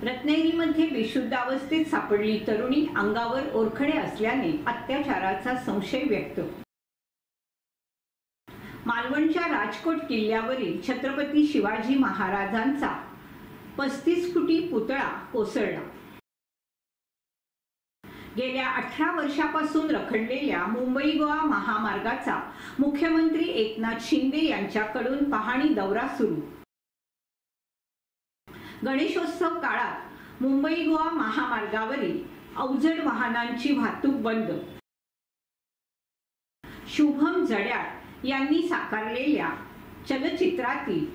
रत्नागिरीमध्ये बेशुद्ध अवस्थेत सापडली तरुणी, अंगावर ओरखडे असल्याने अत्याचाराचा संशय व्यक्त। मालवणच्या राजकोट किल्ल्यावरील छत्रपती शिवाजी महाराजांचा 35 फुटी पुतळा कोसळला। गेल्या 18 वर्षापासून रखडलेल्या मुंबई गोवा महामार्गाचा मुख्यमंत्री एकनाथ शिंदे यांच्याकडून पाहणी दौरा सुरू। गणेशोत्सव काळात मुंबई गोवा महामार्गावरील अवजड वाहनांची वाहतूक बंद। शुभम जड्याळ यांनी साकारलेल्या चलचित्रातील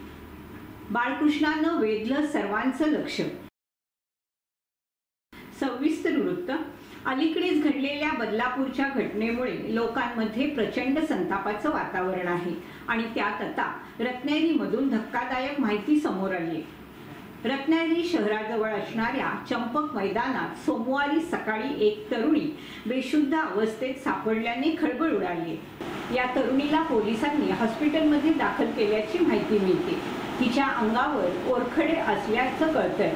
बाळकृष्णानं वेधलं सर्वांचं लक्ष। सविस्तर वृत्त। अलीकडेच घडलेल्या बदलापूरच्या घटनेमुळे लोकांमध्ये प्रचंड संतापाचं वातावरण आहे आणि त्यात आता रत्नागिरीमधून धक्कादायक माहिती समोर आली आहे। रत्नागिरी शहराजवळ असणाऱ्या चंपक मैदानात सोमवारी सकाळी एक तरुणी बेशुद्ध अवस्थेत सापडल्याने खळबळ उडाली। या तरुणीला पोलिसांनी हॉस्पिटलमध्ये दाखल केल्याची माहिती मिळते। तिच्या अंगावर ओरखडे असल्याचं कळतंय,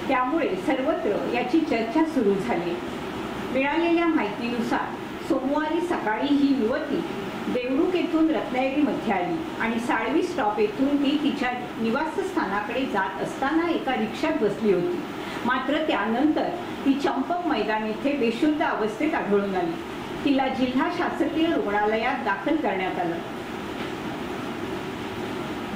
त्यामुळे सर्वत्र याची चर्चा सुरू झाली। मिळालेल्या माहितीनुसार सोमवारी सकाळी ही युवती देवरुख येथून रत्नागिरीमध्ये आली आणि साळवी स्टॉप येथून ती तिच्या निवासस्थानाकडे जात असताना एका रिक्षात बसली होती। मात्र त्यानंतर ती चंपक मैदान येथे बेशुद्ध अवस्थेत आढळून आली। तिला जिल्हा शासकीय रुग्णालयात दाखल करण्यात आलं।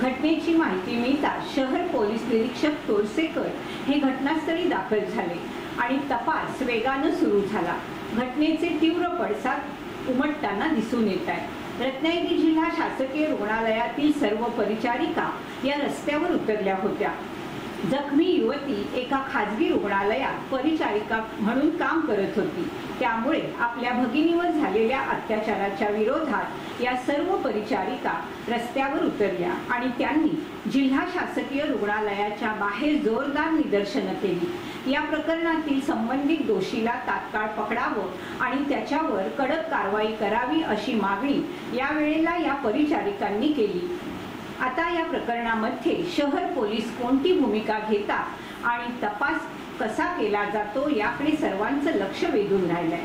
घटनेची माहिती मिळताच शहर पोलीस निरीक्षक तोरसेकर हे घटनास्थळी दाखल झाले आणि तपास वेगानं सुरू झाला। घटनेचे तीव्र पडसाद उमटताना दिसून येत आहे। रत्नागिरी जिल्हा शासकीय रुग्णालयातील सर्व परिचारिका या रस्त्यावर उतरल्या होत्या। जखमी युवती एका खाजगी रुग्णालयात परिचारिका म्हणून काम करत होती, त्यामुळे आपल्या भगिनीवर झालेल्या अत्याचाराच्या विरोधात या सर्व परिचारिका रस्त्यावर उतरल्या आणि त्यांनी जिल्हा शासकीय रुग्णालयाच्या बाहेर जोरदार निदर्शनं केली। या प्रकरणातील संबंधित दोषीला तात्काळ पकडावं आणि त्याच्यावर कडक कारवाई करावी अशी मागणी यावेळेला या परिचारिकांनी केली। आता या प्रकरणामध्ये शहर पोलीस कोणती भूमिका घेतात आणि तपास कसा केला जातो याकडे सर्वांचं लक्ष वेधून राहिलंय।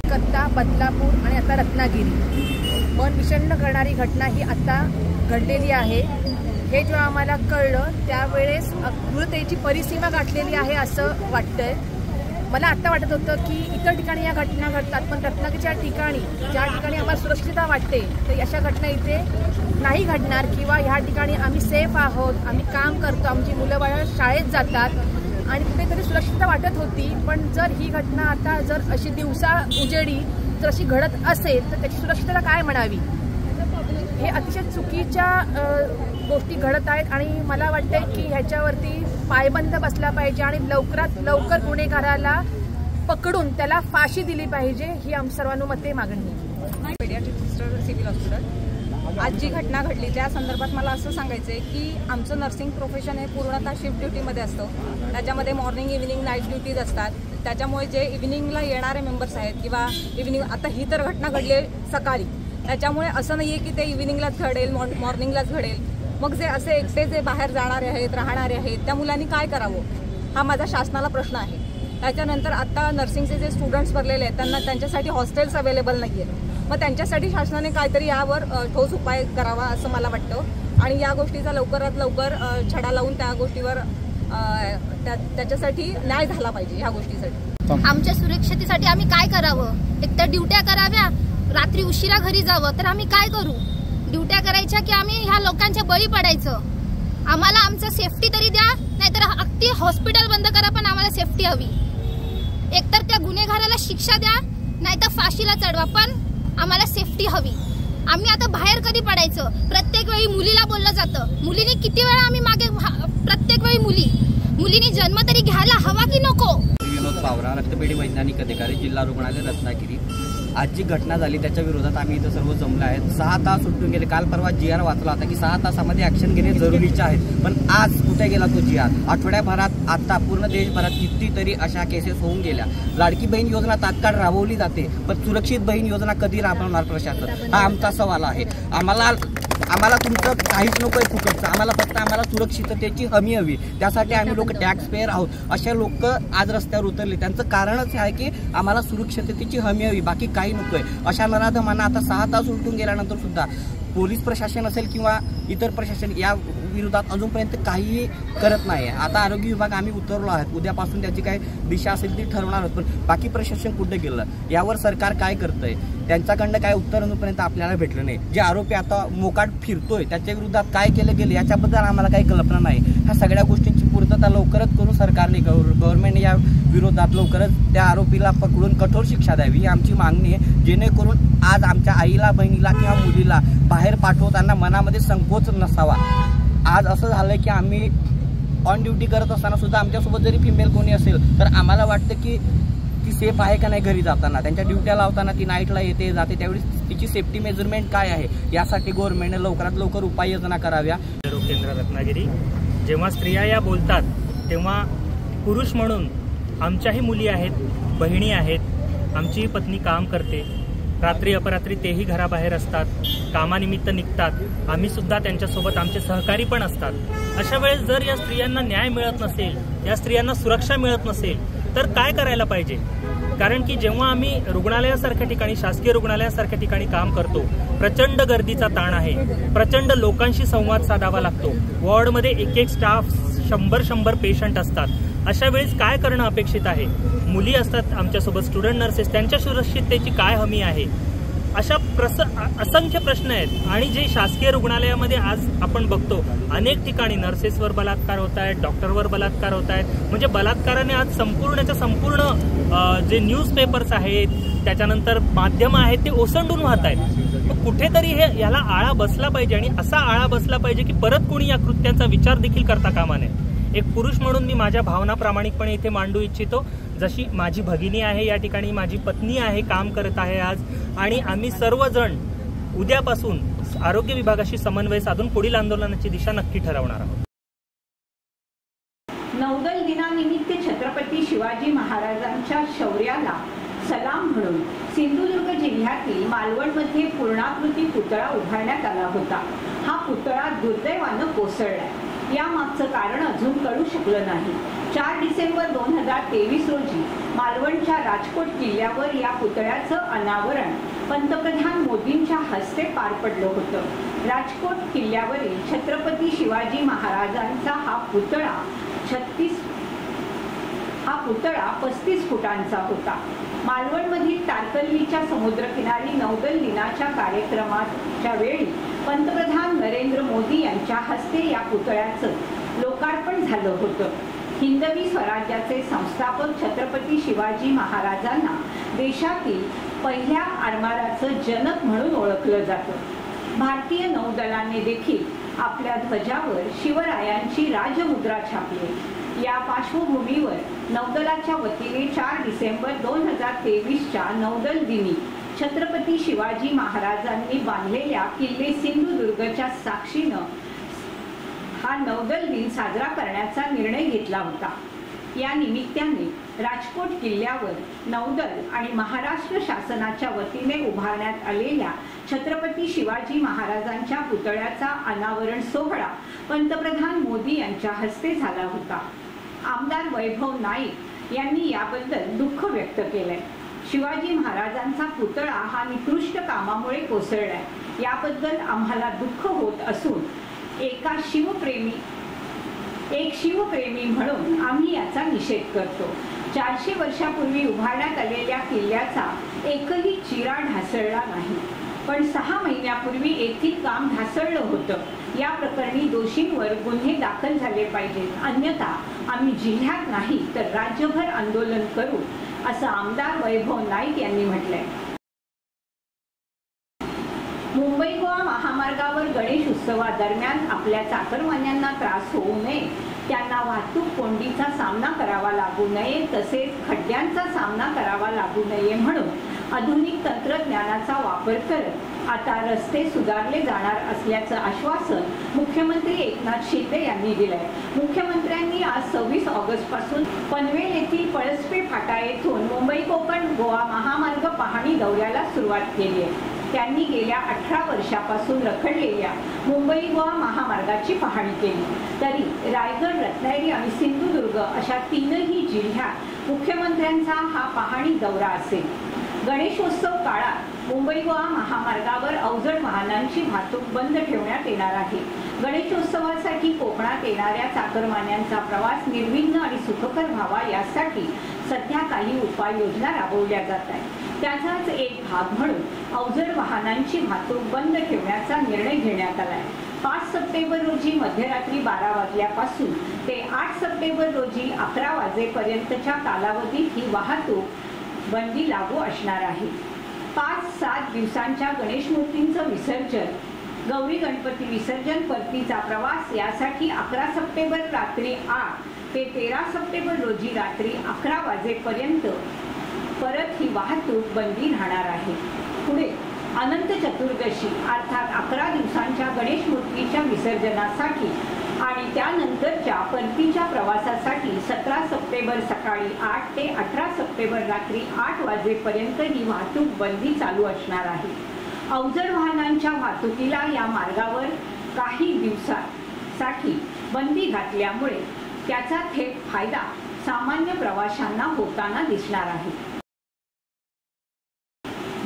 कत्ता, बदलापूर आणि आता रत्नागिरी मन विषण्ण करणारी घटना ही आता घडलेली आहे। हे जेव्हा आम्हाला कळलं त्यावेळेस क्रूरतेची परिसीमा गाठलेली आहे असं वाटतंय। मला आता वाटत होतं की इतर ठिकाणी या घटना घडतात, पण रत्नागिरीच्या ठिकाणी ज्या ठिकाणी आम्हाला सुरक्षितता वाटते तर अशा घटना इथे नाही घडणार किंवा ह्या ठिकाणी आम्ही सेफ आहोत, आम्ही काम करतो, आमची मुलं बाळं शाळेत जातात आणि कुठेतरी सुरक्षितता वाटत होती। पण जर ही घटना आता जर अशी दिवसा उजेडी जर अशी घडत असेल तर त्याची सुरक्षितता काय म्हणावी। हे अतिशय चुकीच्या गोष्टी घडत आहेत आणि मला वाटतंय की ह्याच्यावरती पायबंद बसला पाहिजे आणि लवकरात लवकर गुन्हेगाराला पकडून त्याला फाशी दिली पाहिजे ही आमच्या सर्वानुमते मागणी आहे। पेडियाट्रिक सिस्टर सिव्हिल हॉस्पिटल आज जी घटना घडली त्या संदर्भात मला असं सांगायचं आहे की आमचं नर्सिंग प्रोफेशन हे पूर्णतः शिफ्ट ड्युटीमध्ये असतं। त्याच्यामध्ये मॉर्निंग इव्हिनिंग नाईट ड्युटीज असतात। त्याच्यामुळे जे इव्हिनिंगला येणारे मेंबर्स आहेत किंवा इव्हिनिंग आता ही तर घटना घडली आहे सकाळी, त्याच्यामुळे असं नाही आहे की ते इव्हिनिंगलाच घडेल मॉर्निंगलाच घडेल। मग जे असे एकटे जे बाहेर जाणारे आहेत राहणारे आहेत त्या मुलांनी काय करावं हा माझा शासनाला प्रश्न आहे। त्याच्यानंतर आता नर्सिंगचे जे स्टुडंट्स भरलेले आहेत त्यांच्यासाठी हॉस्टेल्स अवेलेबल नाही आहेत, मग त्यांच्यासाठी शासनाने काहीतरी यावर ठोस उपाय करावा असं मला वाटतं आणि या गोष्टीचा लवकरात लवकर छडा लावून त्या गोष्टीवर त्याच्यासाठी न्याय झाला पाहिजे। ह्या गोष्टीसाठी आमच्या सुरक्षतेसाठी आम्ही काय करावं? एकतर ड्युट्या कराव्या, रात्री उशिरा घरी जावं, तर आम्ही काय करू? ड्युट्या करायच्या की आम्ही ह्या लोकांच्या बळी पडायचं? आम्हाला आमचं सेफ्टी तरी द्या, नाहीतर अगदी हॉस्पिटल बंद करा, पण आम्हाला सेफ्टी हवी। एकतर त्या गुन्हेगाराला शिक्षा द्या, नाहीतर फाशीला चढवा, पण आम्हाला सेफ्टी हवी। आम्ही आता बाहेर कधी पडायचं? प्रत्येक वेळी मुलीला बोललं जातं, मुलीने किती वेळा आम्ही मागे, प्रत्येक वेळी मुलीने जन्म तरी घ्यायला हवा की नको? विनोद पावरा, रक्तपेढी वैज्ञानिक अधिकारी, जिल्हा रुग्णालय रत्नागिरी। आज जी घटना झाली त्याच्या विरोधात आम्ही इथं सर्व जमलो आहेत. 6 तास सुटून गेले. काल परवा GR वाचला होता की 6 तासामध्ये ॲक्शन घेणे जरुरीचे आहेत, पण आज कुठे गेला तो GR? आठवड्याभरात आता पूर्ण देशभरात कितीतरी अशा केसेस होऊन गेल्या. लाडकी बहीण योजना तात्काळ राबवली जाते, पण सुरक्षित बहीण योजना कधी राबवणार प्रशासन? हा आमचा सवाल आहे. आम्हाला तुमचं काहीच नको आहे फुकटचं. आम्हाला सुरक्षिततेची हमी हवी. त्यासाठी आम्ही लोक टॅक्स पेअर आहोत. अशा लोक आज रस्त्यावर उतरले, त्यांचं कारणच हे आहे की आम्हाला सुरक्षिततेची हमी हवी, बाकी काही नको आहे. अशा नराधमांना आता 6 तास उलटून गेल्यानंतर सुद्धा पोलीस प्रशासन असेल किंवा इतर प्रशासन या विरोधात अजूनपर्यंत काहीही करत नाही. आता आरोग्य विभाग आम्ही उतरलो आहोत. उद्यापासून त्याची काय दिशा असेल ती ठरवणार आहोत, पण बाकी प्रशासन कुठे गेलं? यावर सरकार काय करतंय? त्यांच्याकडनं काय उत्तर अजूनपर्यंत आपल्याला भेटलं नाही. जे आरोपी आता मोकाट फिरतोय त्याच्या विरोधात काय केलं गेलं याच्याबद्दल आम्हाला काही कल्पना नाही. ह्या सगळ्या गोष्टींची पूर्तता लवकरच करून सरकारने गव्हर्नमेंट या विरोधात लवकरच त्या आरोपीला पकडून कठोर शिक्षा द्यावी ही आमची मागणी आहे, जेणेकरून आज आमच्या आईला, बहिणीला किंवा मुलीला बाहेर पाठवताना मनामध्ये संकोच नसावा. आज असं झालंय की आम्ही ऑन ड्युटी करत असताना सुद्धा आमच्यासोबत जरी फिमेल कोणी असेल तर आम्हाला वाटतं की ती सेफ आहे का नाही घरी जाताना. त्यांच्या ड्युट्या लावताना ती नाईटला येते जाते, त्यावेळी तिची सेफ्टी मेजरमेंट काय आहे यासाठी गव्हर्नमेंटने लवकरात लवकर उपाययोजना कराव्या. केंद्र रत्नागिरी. जेव्हा स्त्रिया या बोलतात तेव्हा पुरुष म्हणून आमच्याही मुली आहेत, बहिणी आहेत. आमची पत्नी काम करते, रात्री अपरात्री तेही घराबाहेर असतात, कामानिमित्त निघतात. आम्ही सुद्धा त्यांच्यासोबत आमचे सहकारी पण असतात. अशा वेळेस जर या स्त्रियांना न्याय मिळत नसेल, या स्त्रियांना सुरक्षा मिळत नसेल तर काय करायला पाहिजे? कारण की जेव्हा आम्ही रुग्णालयासारख्या ठिकाणी, शासकीय रुग्णालयासारख्या ठिकाणी काम करतो, प्रचंड गर्दीचा ताण आहे, प्रचंड लोकांशी संवाद साधावा लागतो. वॉर्डमध्ये एक स्टाफ 100 पेशंट असतात. अशा वेळेस काय करणं अपेक्षित आहे? मुली असतात आमच्यासोबत, स्टुडंट नर्सेस, त्यांच्या सुरक्षिततेची काय हमी आहे? अशा असंख्य प्रश्न आहेत. आणि जे शासकीय रुग्णालयामध्ये आज आपण बघतो अनेक ठिकाणी नर्सेसवर बलात्कार होत आहेत, डॉक्टरवर बलात्कार होत आहेत. म्हणजे बलात्काराने आज संपूर्ण जे न्यूजपेपर्स आहेत, त्याच्यानंतर माध्यमं आहेत, ते ओसंडून वाहत आहेत. मग कुठेतरी याला आळा बसला पाहिजे, आणि असा आळा बसला पाहिजे की परत कोणी या कृत्यांचा विचार देखील करता कामा नये. एक पुरुष म्हणून मी माझ्या भावना प्रामाणिकपणे इथे मांडू इच्छितो. जशी माझी भगिनी आहे या ठिकाणी, माझी पत्नी आहे, काम करत आहे आज, आणि आम्ही सर्वजण उद्यापासून आरोग्य विभागाशी समन्वय साधून पुढील आंदोलनाची दिशा नक्की ठरवणार आहोत. नौदल दिनानिमित्त छत्रपती शिवाजी महाराजांच्या शौर्याला सलाम म्हणून सिंधुदुर्ग जिल्ह्यातील मालवणमध्ये पूर्णाकृती पुतळा उभारण्यात आला होता. हा पुतळा दुर्दैवानं कोसळला. यामागचं कारण अजून कळू शकलं नाही. 4 डिसेंबर 2023 रोजी मालवणच्या राजकोट किल्ल्यावर या पुतळ्याचं अनावरण पंतप्रधान मोदींच्या हस्ते पार पडलं होतं. राजकोट किल्ल्यावरील छत्रपती शिवाजी महाराजांचा हा पुतळा 35 फुटांचा होता. मालवणमधील तारकर्लीच्या समुद्रकिनारी नौदल दिनाच्या कार्यक्रमाच्या वेळी पंतप्रधान नरेंद्र मोदी यांच्या हस्ते या पुतळ्याचं लोकार्पण झालं होतं. हिंदवी स्वराज्याचे संस्थापक छत्रपती शिवाजी महाराजांना देशातील पहिल्या आरमाराचं जनक म्हणून ओळखलं जातं. भारतीय नौदलाने देखील आपल्या ध्वजावर शिवरायांची राजमुद्रा छापली. या पार्श्वभूमीवर नौदलाच्या वतीने 4 डिसेंबर 2023च्या नौदल दिनी छत्रपती शिवाजी महाराजांनी बांधलेल्या किल्ले सिंधुदुर्गच्या साक्षीनं हा नौदल दिन साजरा करण्याचा निर्णय घेतला होता. या निमित्ताने राजकोट किल्ल्यावर नौदल आणि महाराष्ट्र शासनाच्या वतीने उभारण्यात आलेल्या छत्रपती शिवाजी महाराजांच्या पुतळ्याचा अनावरण सोहळा पंतप्रधान मोदी यांच्या हस्ते झाला होता. आमदार वैभव नाईक यांनी याबद्दल दुःख व्यक्त केलंय. शिवाजी महाराजांचा पुतळा हा निकृष्ट कामामुळे कोसळलाय. याबद्दल आम्हाला दुःख होत असून एक शिवप्रेमी म्हणून आम्ही याचा निषेध करतो. 400 वर्षापूर्वी उभारण्यात आलेल्या किल्ल्याचा एकही चिरा ढासळला नाही, पण 6 महिन्यापूर्वी येथील काम ढासळलं होतं. या प्रकरणी दोषींवर गुन्हे दाखल झाले पाहिजेत, अन्यथा आम्ही जिल्ह्यात नाही तर राज्यभर आंदोलन करू, असं आमदार वैभव नाईक यांनी म्हटलंय. मुंबई गोवा महामार्गावर गणेश उत्सवादरम्यान आपल्या चाकरमान्यांना त्रास होऊ नये, त्यांना वाहतूक कोंडीचा सामना करावा लागू नये, तसेच खड्ड्यांचा सामना करावा लागू नये म्हणून आधुनिक तंत्रज्ञानाचा वापर करत आता रस्ते सुधारले जाणार असल्याचं आश्वासन मुख्यमंत्री एकनाथ शिंदे यांनी दिलंय। मुख्यमंत्र्यांनी आज 26 ऑगस्ट पासून पनवेल येथील पळसपे फाटा येथून मुंबई कोकण गोवा महामार्ग पाहणी दौऱ्याला सुरुवात केली आहे। त्यांनी गेल्या 18 वर्षापासून रखडलेल्या मुंबई गोवा महामार्गाची पाहणी केली। तरी रायगड, रत्नागिरी आणि सिंधुदुर्ग अशा तीनही जिल्ह्यात मुख्यमंत्र्यांचा हा पाहणी दौरा असेल। गणेशोत्सव काळात मुंबई गोवा महामार्गावर अवजड वाहनांची वाहतूक बंद ठेवण्यात येणार आहे। गणेशोत्सवासाठी कोकणात येणाऱ्या चाकरमान्यांचा प्रवास निर्विघ्न आणि सुखकर व्हावा यासाठी सध्या काही उपाययोजना राबवल्या जात आहेत। त्याचाच एक भाग म्हणून अवजड वाहनांची वाहतूक बंद ठेवण्याचा निर्णय घेण्यात आला आहे। 5 सप्टेंबर रोजी मध्यरात्री 12 वाजल्यापासून ते 8 सप्टेंबर रोजी 11 वाजेपर्यंतच्या कालावधीत ही वाहतूक बंदी लागू असणार आहे। 5-7 दिवसांच्या गणेश मूर्तींचं विसर्जन, गौरी गणपती विसर्जन, परतीचा प्रवास यासाठी 11 सप्टेंबर रात्री 8 ते 13 सप्टेंबर रोजी रात्री 11 वाजेपर्यंत परत ही वाहतूक बंदी राहणार आहे। पुढे अनंत चतुर्दशी अर्थात 11 दिवसांच्या गणेश मूर्तीच्या विसर्जनासाठी आणि त्यानंतरच्या परतीच्या प्रवासासाठी 17 सप्टेंबर सकाळी 8 ते 18 सप्टेंबर रात्री 8 वाजेपर्यंत ही वाहतूक बंदी चालू असणार आहे। अवजड वाहनांच्या वाहतुकीला या मार्गावर काही दिवसांसाठी बंदी घातल्यामुळे त्याचा थेट फायदा सामान्य प्रवाशांना होताना दिसणार आहे।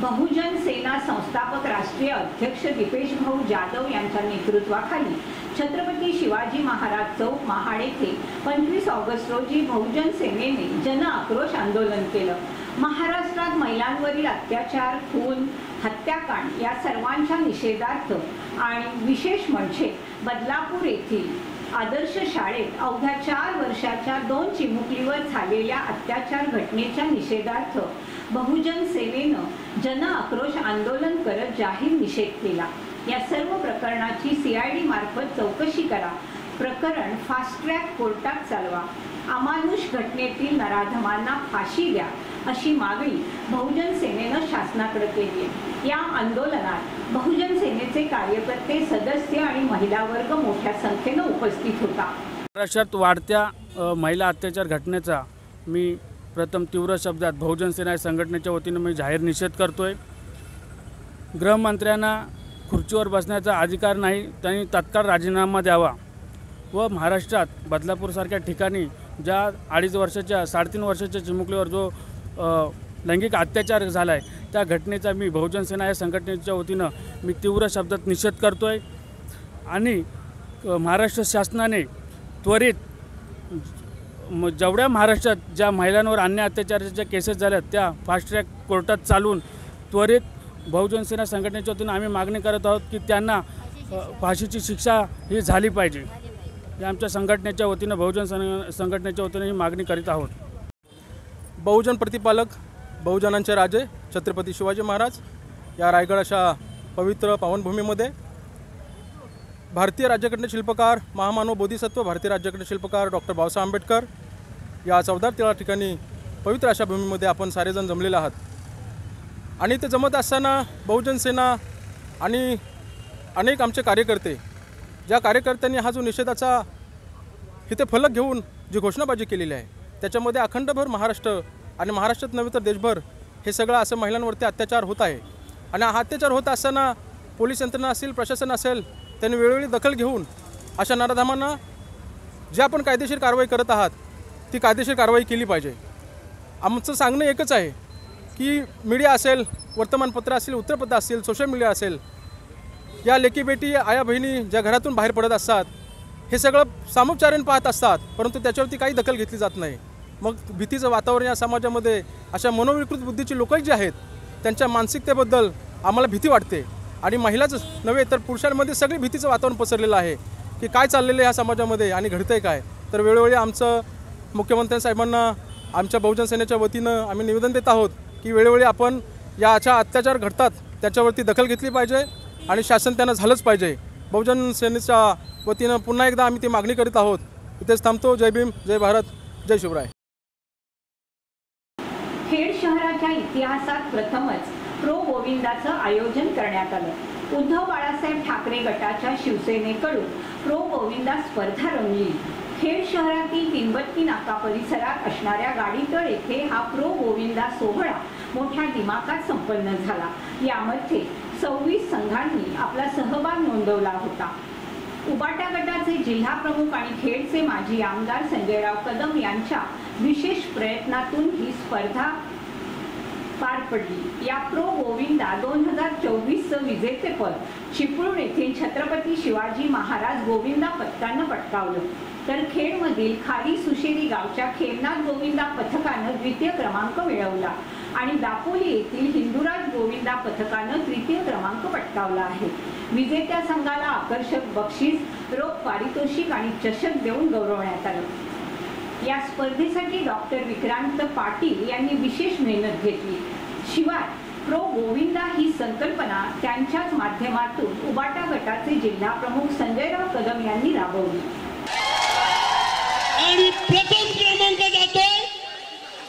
बहुजन सेना संस्थापक राष्ट्रीय अध्यक्ष दीपेश भाऊ जाधव यांच्या नेतृत्वाखाली छत्रपती शिवाजी महाराज चौक महाड येथे 25 ऑगस्ट रोजी बहुजन सेनेने जन आक्रोश आंदोलन केलं। महाराष्ट्रात महिलांवरील अत्याचार, खून, हत्याकांड या सर्वांच्या निषेधार्थ आणि विशेष म्हणजे बदलापूर येथील आदर्श शाळेत अवघ्या 4 वर्षाच्या 2 चिमुकलीवर झालेल्या अत्याचार घटनेच्या निषेधार्थ बहुजन सेनेनं जन आक्रोश आंदोलन करत जाहीर निषेध केला। या सर्व प्रकरणाची CID मार्फत चौकशी करा, प्रकरण फास्ट ट्रॅक कोर्टात चालवा, अमानुष घटनेतील नराधमांना फाशी द्या अशी मागणी बहुजन सेनेनं शासनाकडे केली आहे। या आंदोलनात बहुजन सेनेचे कार्यकर्ते, सदस्य आणि महिला वर्ग मोठ्या संख्येनं उपस्थित होता। महाराष्ट्रात वाढत्या महिला अत्याचार घटनेचा मी प्रथम तीव्र शब्दात बहुजन सेना या संघटनेच्या वतीने मी जाहीर निषेध करतोय। गृहमंत्र्यांना खुर्चीवर बसण्याचा अधिकार नाही, त्यांनी तत्काळ राजीनामा द्यावा व महाराष्ट्रात बदलापूरसारख्या ठिकाणी ज्या 2.5 वर्षाच्या 3.5 वर्षाच्या चिमुकलीवर जो लैंगिक अत्याचार झाला आहे त्या घटनेचा मी बहुजन सेना या संघटनेच्या वतीनं मी तीव्र शब्दात निषेध करतोय आणि महाराष्ट्र शासनाने त्वरित जेवढ्या महाराष्ट्रात ज्या महिलांवर अन्याय अत्याचाराच्या केसेस झाल्या त्या फास्ट ट्रॅक कोर्टात चालवून त्वरित बहुजन सेना संघटनेच्या वतीनं आम्ही मागणी करत आहोत की त्यांना फाशीची शिक्षा ही झाली पाहिजे। या आमच्या संघटनेच्या वतीनं बहुजन संघटनेच्या वतीनं ही मागणी करीत आहोत। बहुजन प्रतिपालक, बहुजनांचे राजे छत्रपती शिवाजी महाराज या रायगड अशा पवित्र पावनभूमीमध्ये भारतीय राज्यघटना शिल्पकार, महामानव बोधिसत्व भारतीय राज्यघटना शिल्पकार डॉक्टर बाबासाहेब आंबेडकर या 14-13 ठिकाणी पवित्र अशा भूमीमध्ये आपण सारेजण जमलेले आहात आणि ते जमत असताना बहुजन सेना आणि अनेक आमचे कार्यकर्ते, ज्या कार्यकर्त्यांनी हा जो निषेधाचा इथे फलक घेऊन जी घोषणाबाजी केलेली आहे त्याच्यामध्ये अखंडभर महाराष्ट्र आणि महाराष्ट्रात नव्हे तर देशभर हे सगळं असं महिलांवरती अत्याचार होत आहे आणि हा अत्याचार होत असताना पोलीस यंत्रणा असेल, प्रशासन असेल, त्यांनी वेळोवेळी दखल घेऊन अशा नराधमांना ज्या आपण कायदेशीर कारवाई करत आहात ती कायदेशीर कारवाई केली पाहिजे। आमचं सांगणं एकच आहे की मीडिया असेल, वर्तमानपत्र असेल, वृत्तपत्र असेल, सोशल मीडिया असेल, या लेकी बेटी, आया बहिणी ज्या घरातून बाहेर पडत असतात हे सगळं सामोपचाराने पाहत असतात परंतु त्याच्यावरती काही दखल घेतली जात नाही। मग भीतीचं वातावरण या समाजामध्ये अशा मनोविकृत बुद्धीचे लोक जे आहेत त्यांच्या मानसिकतेबद्दल आम्हाला भीती वाटते आणि महिलाच नव्हे तर पुरुषांमध्ये सगळी भीतीचं वातावरण पसरलेलं आहे की काय चाललेलं आहे ह्या समाजामध्ये आणि घडतंय काय। तर वेळोवेळी आमचं मुख्यमंत्री साहेबांना आमच्या बहुजन सेनेच्या वतीनं आम्ही निवेदन देत आहोत की वेळोवेळी आपण या अशा अत्याचार घडतात त्याच्यावरती दखल घेतली पाहिजे आणि शासन त्यांना झालंच पाहिजे। बहुजन सेनेच्या वतीनं पुन्हा एकदा आम्ही ती मागणी करीत आहोत। इथेच थांबतो। जय भीम, जय भारत, जय शिवराय। खेड शहराच्या इतिहासात प्रथमच प्रो गोविंदाचं आयोजन करण्यात आलं। उद्धव बाळासाहेब ठाकरे गटाच्या शिवसेनेकडून प्रो गोविंदा स्पर्धा रंगली। खेड शहरातील तीनबत्ती नाका परिसरात असणाऱ्या गाडीतळ येथे हा प्रो गोविंदा सोहळा मोठ्या दिमाखात संपन्न झाला। यामध्ये 26 संघांनी आपला सहभाग नोंदवला होता। उबाटा गटाचे जिल्हा प्रमुख आणि खेडचे माजी आमदार संजयराव कदम यांच्या विशेष प्रयत्नातून ही स्पर्धा पार पडली। या प्रो गोविंदा 2024चं विजेतेपद चिपळूण येथील छत्रपती शिवाजी महाराज गोविंदा पथकानं पटकावलं, तर खेडमधील खारी सुशेरी गावच्या खेरनाथ गोविंदा पथकानं द्वितीय क्रमांक मिळवला आणि दापोली येथील हिंदुराज गोविंदा पथकानं तृतीय क्रमांक पटकावला आहे। विजेत्या संघाला आकर्षक बक्षीस, रोख पारितोषिक आणि चषक देऊन गौरवण्यात आलं। या स्पर्धेसाठी डॉक्टर विक्रांत पाटील यांनी विशेष मेहनत घेतली। शिवाय प्रो गोविंदा ही संकल्पना त्यांच्याच माध्यमातून उबाटा गटाचे जिल्हा प्रमुख संजयराव कदम यांनी राबवली आणि प्रथम क्रमांक जातोय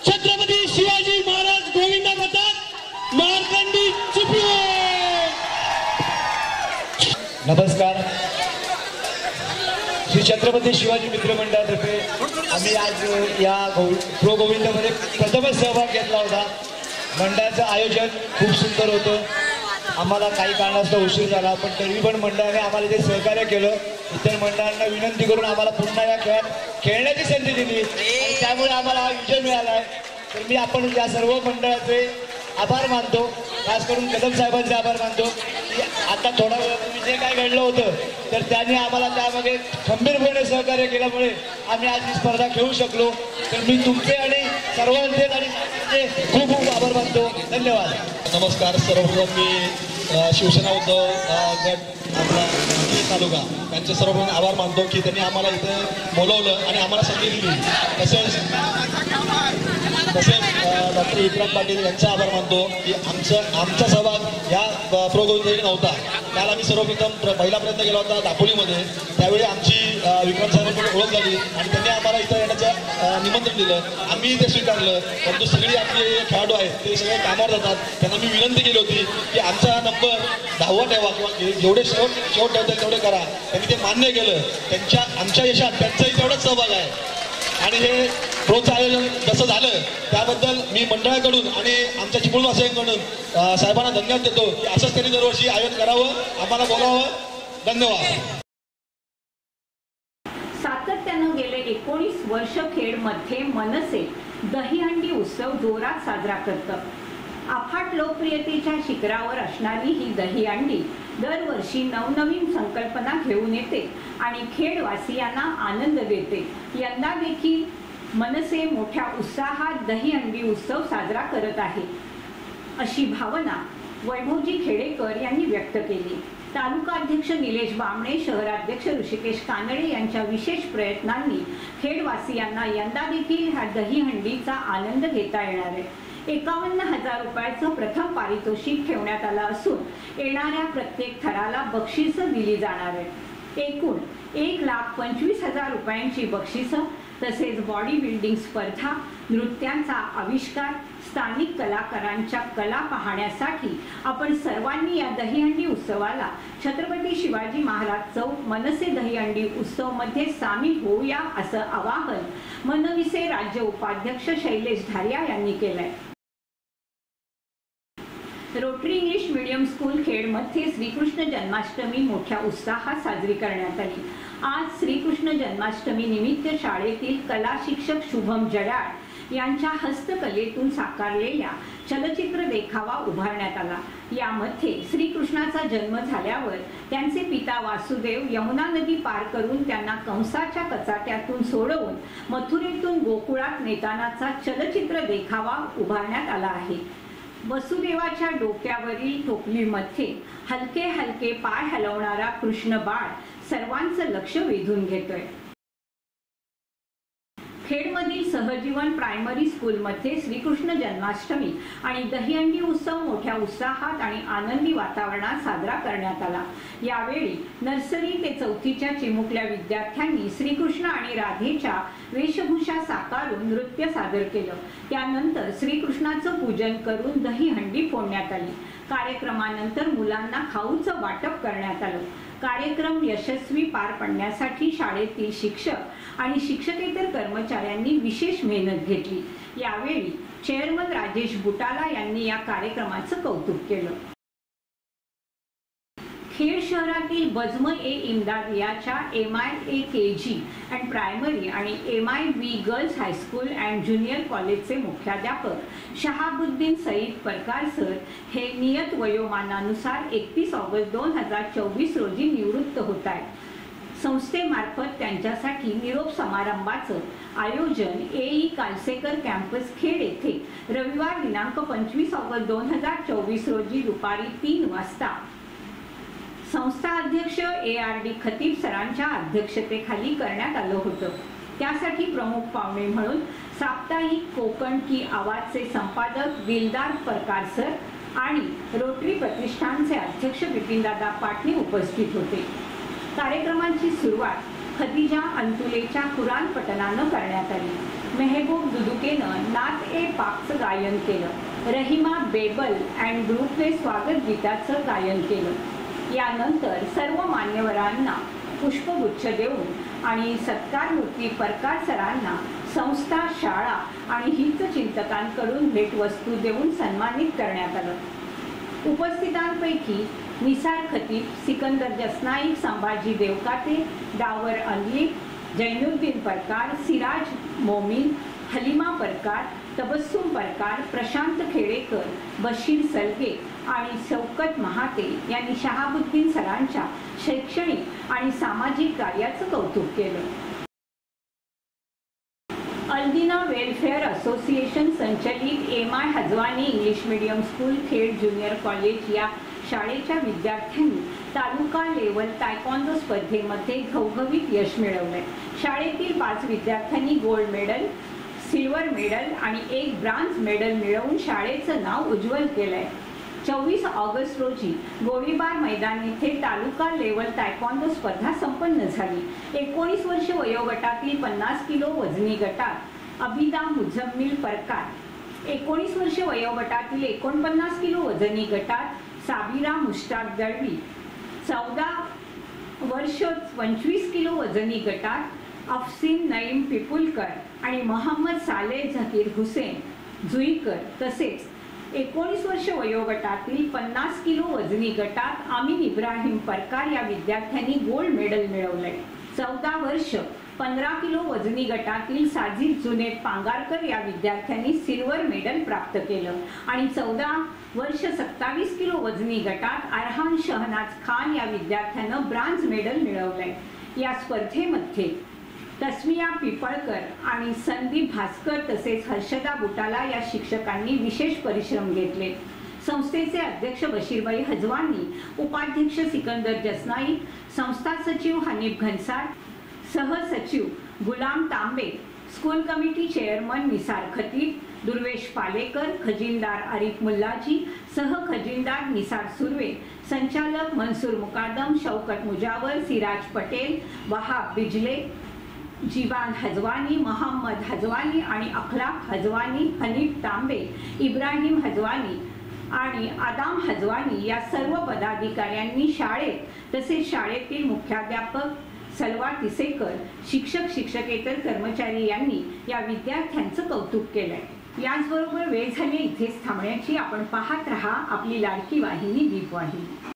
छत्रपती शिवाजी महाराज गोविंदा पथक मार्कंडी चिपळूण। नमस्कार। श्री छत्रपती शिवाजी मित्र मंडळातर्फे आम्ही आज या प्रो गोविंदामध्ये प्रथमच सहभाग घेतला होता। मंडळाचं आयोजन खूप सुंदर होतं। आम्हाला काही कारणास्तव उशीर झाला, पण तरी पण मंडळाने आम्हाला जे सहकार्य केलं, इतर मंडळांना विनंती करून आम्हाला पुन्हा या खेळात खेळण्याची संधी दिली आणि त्यामुळे आम्हाला हा विजय मिळाला आहे। तर मी आपण या सर्व मंडळाचे आभार मानतो, खास करून कदम साहेबांचे आभार मानतो की आता थोडा वेळापूर्वी जे काय घडलं होतं तर त्यांनी आम्हाला त्यामध्ये खंबीरपणे सहकार्य केल्यामुळे आम्ही आज ही स्पर्धा खेळू शकलो। तर मी तुमचे आणि सर्वांचे आणि खूप खूप आभार मानतो। धन्यवाद। नमस्कार। सर्वप्रथम मी शिवसेना उद्धव गट आपला तालुका त्यांचे सर्वप्रथम आभार मानतो की त्यांनी आम्हाला इथं बोलवलं आणि आम्हाला संधी दिली। तसेच डॉक्टर विक्रांत पाटील यांचा आभार मानतो की आमचा सहभाग या प्रो गोविंदामध्ये नव्हता। काल आम्ही सर्वप्रथम पहिला प्रयत्न केला होता दापोलीमध्ये, त्यावेळी आमची विक्रांत साहेबांकडून ओळख झाली आणि त्यांनी आम्हाला इथं येण्याचं निमंत्रण दिलं, आम्ही ते स्वीकारलं। परंतु सगळी आपले खेळाडू आहेत ते सगळे कामावर जातात, त्यांना मी विनंती केली होती की आमचा नंबर 10वा ठेवा किंवा जेवढे शेवट ठेवता तेवढे करा। त्यांनी ते मान्य केलं। आमच्या यशात त्यांचाही तेवढाच सहभाग आहे आणि हे प्रोचं आयोजन जसं झालं त्याबद्दल मी मंडळाकडून आणि आमच्या चिपळूणवासियांकडून साहेबांना धन्यवाद देतो की असंच त्यांनी दरवर्षी आयोजन करावं, आम्हाला बोलावं। धन्यवाद। सातत्यानं गेले 19 वर्ष खेडमध्ये मनसे दहीहंडी उत्सव जोरात साजरा करतं। अफाट लोकप्रियतेच्या शिखरावर असणारी ही दहीहंडी दरवर्षी नवनवीन संकल्पना घेऊन येते आणि खेडवासियांना आनंद देते। यंदा देखील मनसे मोठ्या उत्साहात दहीहंडी उत्सव साजरा करत आहे, अशी भावना वैभवजी खेडेकर यांनी व्यक्त केली। तालुका अध्यक्ष निलेश बामणे, शहराध्यक्ष ऋषिकेश कानडे यांच्या विशेष प्रयत्नांनी खेडवासियांना यंदा देखील ह्या दहीहंडीचा आनंद घेता येणार आहे। 51,000 रुपयाचं प्रथम पारितोषिक ठेवण्यात आलं असून येणाऱ्या प्रत्येक थराला बक्षिसं दिली जाणार आहेत। एकूण 1,25,000 रुपयांची बक्षिसं, तसेच बॉडी बिल्डिंग स्पर्धा, नृत्यांचा आविष्कार, स्थानिक कलाकारांच्या कला पाहण्यासाठी आपण सर्वांनी या दहीहंडी उत्सवाला छत्रपती शिवाजी महाराज चौक मनसे दहीहंडी उत्सव मध्ये सामील होऊया, असं आवाहन मनविसे राज्य उपाध्यक्ष शैलेश धारिया यांनी केलंय। रोटरी इंग्लिश मीडियम स्कूल खेडमध्ये श्रीकृष्ण जन्माष्टमी मोठ्या उत्साहात साजरी करण्यात आली। आज श्रीकृष्ण जन्माष्टमी निमित्त शाळेतील कला शिक्षक शुभम जडाळ यांच्या हस्तकलेतून साकारलेल्या चलचित्र देखावा उभारण्यात आला। यामध्ये श्रीकृष्णाचा जन्म झाल्यावर त्यांचे पिता वासुदेव यमुना नदी पार करून त्यांना कंसाच्या कचाट्यातून सोडवून मथुरेतून गोकुळात नेतानाचा चलचित्र देखावा उभारण्यात आला आहे। वसुदेवाच्या डोक्यावरील टोपलीमध्ये हलके हलके पाय हलवणारा कृष्ण बाळ सर्वांचं लक्ष वेधून घेतोय। खेडमधील सहजीवन प्रायमरी स्कूलमध्ये श्रीकृष्ण जन्माष्टमी आणि दहीहंडी उत्सव मोठ्या उत्साहात आणि आनंदी वातावरणात साजरा करण्यात आला। यावेळी नर्सरी ते चौथीच्या चिमुकल्या विद्यार्थ्यांनी श्रीकृष्ण आणि राधेच्या वेशभूषा साकारून नृत्य सादर केलं। त्यानंतर श्रीकृष्णाचं पूजन करून दहीहंडी फोडण्यात आली। कार्यक्रमानंतर मुलांना खाऊचं वाटप करण्यात आलं। कार्यक्रम यशस्वी पार पाडण्यासाठी शाळेतील शिक्षक आणि शिक्षकेतर कर्मचाऱ्यांनी विशेष मेहनत घेतली। यावेळी चेअरमन राजेश बुटाला यांनी या कार्यक्रमाचं कौतुक केलं। खेड शहरातील बजम-ए-इमदादियाच्या MIA-KG अँड प्रायमरी आणि MIB girls high school and junior कॉलेजचे मुख्याध्यापक शहाबुद्दीन सईद परकार सर हे नियत वयोमानानुसार 31 ऑगस्ट 2024 रोजी निवृत्त होत आहेत। संस्थेमार्फत त्यांच्यासाठी निरोप समारंभाचं आयोजन AE कालसेकर कॅम्पस खेड येथे रविवार दिनांक 25 ऑगस्ट 2024 रोजी दुपारी 3 वाजता संस्था अध्यक्ष ARD खतीब सरांच्या अध्यक्षतेखाली करण्यात आलं होतं। त्यासाठी प्रमुख पाहुणे म्हणून साप्ताहिक कोकण की आवाजचे संपादक दिलदार परकार सर आणि रोटरी प्रतिष्ठानचे अध्यक्ष बिपिनदादा पाटील उपस्थित होते। कार्यक्रमाची सुरुवात खदिजा अंतुलेच्या कुराण पठणानं करण्यात आली। मेहबूब दुदुकेनं नात-ए-पाकचं गायन केलं। रहिमा बेबल अँड ग्रुपने स्वागत गीताचं गायन केलं। यानंतर सर्व मान्यवरांना पुष्पगुच्छ देऊन आणि सत्कारमूर्ती परकार सरांना संस्था, शाळा आणि हितचिंतकांकडून भेटवस्तू देऊन सन्मानित करण्यात आलं। उपस्थितांपैकी निसार खतीब, सिकंदर जसनाईक, संभाजी देवकाते, डावर अनलिक, जैनुद्दीन परकार, सिराज मोमीन, हलिमा परकार, तबस्सुम परकार, प्रशांत खेडेकर, बशीर सलगे आणि शौकत महाते यांनी शहाबुद्दीन सरांच्या शैक्षणिक आणि सामाजिक कार्याचं कौतुक केलं। अल्दिना वेलफेअर असोसिएशन संचलित MI Hajwani English medium school Khed junior college या शाळेच्या विद्यार्थ्यांनी तालुका लेवल तायक्वांदो स्पर्धेमध्ये घवघवीत यश मिळवलंय। शाळेतील 5 विद्यार्थ्यांनी गोल्ड मेडल, सिल्वर मेडल आणि 1 ब्रांझ मेडल मिळवून शाळेचं नाव उज्ज्वल केलंय। 24 ऑगस्ट रोजी गोळीबार मैदान येथे तालुका लेवल तायक्वांदो स्पर्धा संपन्न झाली। 19 वर्ष वयोगटातील 50 किलो वजनी गटात अबिदा मुझम्मिल परकार, 19 वर्ष वयोगटातील 49 किलो वजनी गटात साबिरा मुश्ताक दळवी, 14 वर्ष 25 किलो वजनी गटात अफसीन नईम पिपुलकर आणि मोहम्मद सालेह झकीर हुसेन जुईकर, तसेच 19 वर्ष वयोगटातील 50 किलो वजनी गटात आमीन इब्राहिम परकार या विद्यार्थ्यांनी गोल्ड मेडल मिळवलंय। 14 वर्ष 15 किलो वजनी गटातील साजिद जुनेद पांगारकर या विद्यार्थ्यांनी सिल्वर मेडल प्राप्त केलं आणि 14 वर्ष 27 किलो वजनी गटात अरहान शहनाज खान या विद्यार्थ्यानं ब्रांझ मेडल मिळवलंय। या स्पर्धेमध्ये तस्मिया पिपळकर आणि संदीप भास्कर तसेच हर्षदा बुटाला या शिक्षकांनी विशेष परिश्रम घेतले। संस्थेचे अध्यक्ष बशीरभाई हजवानी, उपाध्यक्ष सिकंदर जसनाईक, संस्था सचिव हनीफ घनसार, सहसचिव Gulam Tambe, school committee chairman Nisar Khatib, Durvesh Palekar, खजिनदार आरिफ मुल्लाजी, सह खजिनदार निसार सुर्वे, संचालक मनसूर मुकादम, शौकत मुजावर, सिराज पटेल, वहाब बिजले, जीवान हजवानी, मोहम्मद हजवानी आणि अखलाक हजवानी, हनीफ तांबे, इब्राहिम हजवानी आणि आदाम हजवानी या सर्व पदाधिकाऱ्यांनी शाळेत तसेच शाळेतील मुख्याध्यापक सलवा तिसेकर, शिक्षक शिक्षकेतर कर्मचारी यांनी या विद्यार्थ्यांचं कौतुक केलंय। याचबरोबर वेळ झाली इथेच थांबण्याची। आपण पाहत रहा आपली लाडकी वाहिनी दीपवाहिनी।